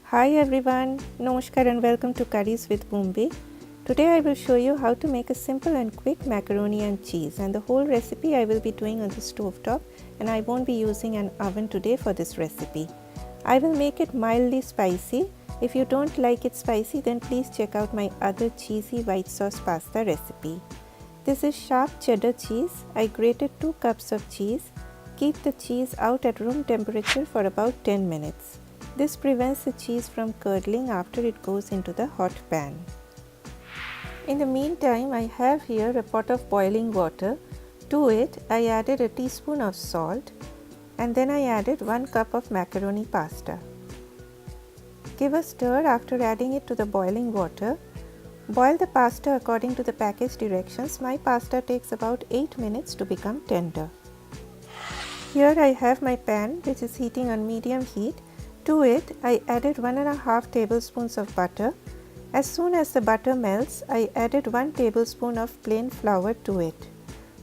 Hi everyone, Namaskar and welcome to Curries with Bombay. Today I will show you how to make a simple and quick macaroni and cheese, and the whole recipe I will be doing on the stove top, and I won't be using an oven today for this recipe. I will make it mildly spicy. If you don't like it spicy, then please check out my other cheesy white sauce pasta recipe. This is sharp cheddar cheese. I grated 2 cups of cheese. Keep the cheese out at room temperature for about 10 minutes. This prevents the cheese from curdling after it goes into the hot pan. In the meantime, I have here a pot of boiling water. To it, I added a teaspoon of salt and then I added 1 cup of macaroni pasta. Give a stir after adding it to the boiling water. Boil the pasta according to the package directions. My pasta takes about 8 minutes to become tender. Here I have my pan which is heating on medium heat. To it, I added 1.5 tablespoons of butter. As soon as the butter melts, I added 1 tablespoon of plain flour to it.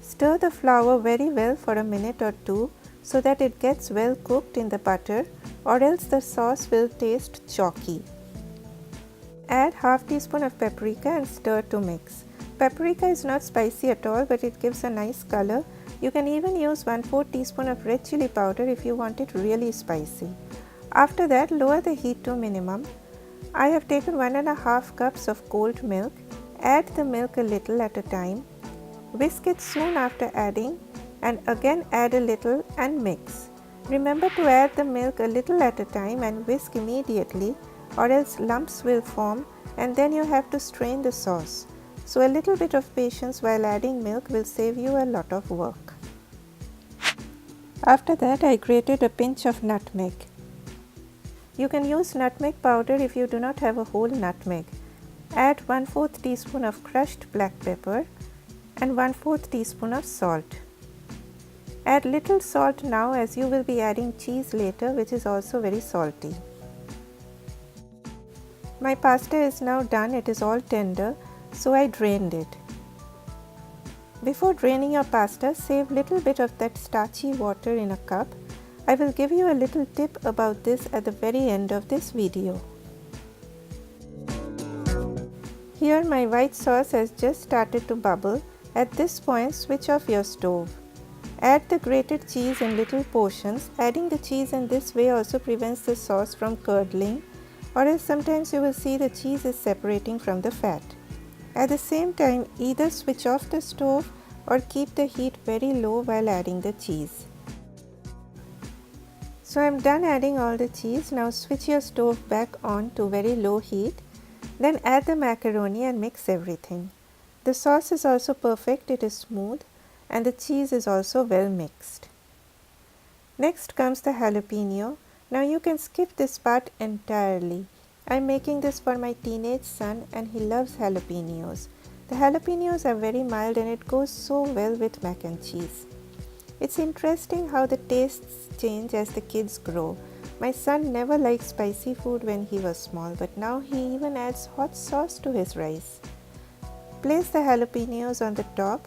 Stir the flour very well for a minute or two so that it gets well cooked in the butter, or else the sauce will taste chalky. Add half teaspoon of paprika and stir to mix. Paprika is not spicy at all, but it gives a nice color. You can even use 1/4 teaspoon of red chili powder if you want it really spicy. After that, lower the heat to minimum. I have taken 1.5 cups of cold milk. Add the milk a little at a time. Whisk it soon after adding and again add a little and mix. Remember to add the milk a little at a time and whisk immediately, or else lumps will form and then you have to strain the sauce. So a little bit of patience while adding milk will save you a lot of work. After that, I grated a pinch of nutmeg. You can use nutmeg powder if you do not have a whole nutmeg. Add 1/4 teaspoon of crushed black pepper and 1/4 teaspoon of salt. Add little salt now as you will be adding cheese later, which is also very salty. My pasta is now done. It is all tender, so I drained it. Before draining your pasta, save little bit of that starchy water in a cup. I will give you a little tip about this at the very end of this video. Here my white sauce has just started to bubble. At this point, switch off your stove. Add the grated cheese in little portions. Adding the cheese in this way also prevents the sauce from curdling, or else sometimes you will see the cheese is separating from the fat. At the same time, either switch off the stove or keep the heat very low while adding the cheese. So I am done adding all the cheese. Now switch your stove back on to very low heat. Then add the macaroni and mix everything. The sauce is also perfect. It is smooth and the cheese is also well mixed. Next comes the jalapeno. Now you can skip this part entirely. I am making this for my teenage son and he loves jalapenos. The jalapenos are very mild and it goes so well with mac and cheese. It's interesting how the tastes change as the kids grow. My son never liked spicy food when he was small, but now he even adds hot sauce to his rice. Place the jalapenos on the top.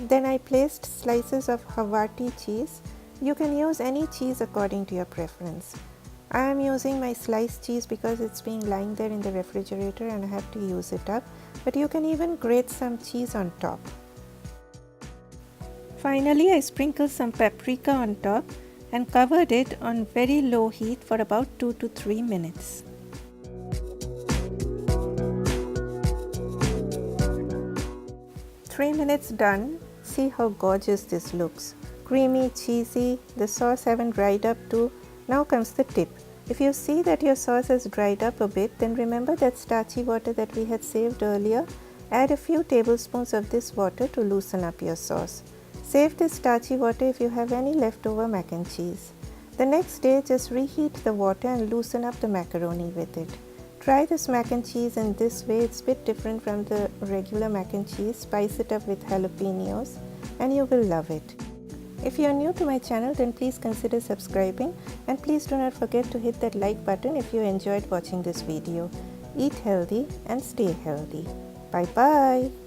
Then I placed slices of Havarti cheese. You can use any cheese according to your preference. I am using my sliced cheese because it's been lying there in the refrigerator and I have to use it up, but you can even grate some cheese on top. Finally, I sprinkled some paprika on top and covered it on very low heat for about 2 to 3 minutes. Three minutes done. See how gorgeous this looks. Creamy, cheesy, the sauce haven't dried up too. Now comes the tip. If you see that your sauce has dried up a bit, then remember that starchy water that we had saved earlier. Add a few tablespoons of this water to loosen up your sauce. Save this starchy water if you have any leftover mac and cheese. The next day, just reheat the water and loosen up the macaroni with it. Try this mac and cheese in this way. It's a bit different from the regular mac and cheese. Spice it up with jalapenos and you will love it. If you are new to my channel, then please consider subscribing and please do not forget to hit that like button if you enjoyed watching this video. Eat healthy and stay healthy. Bye bye.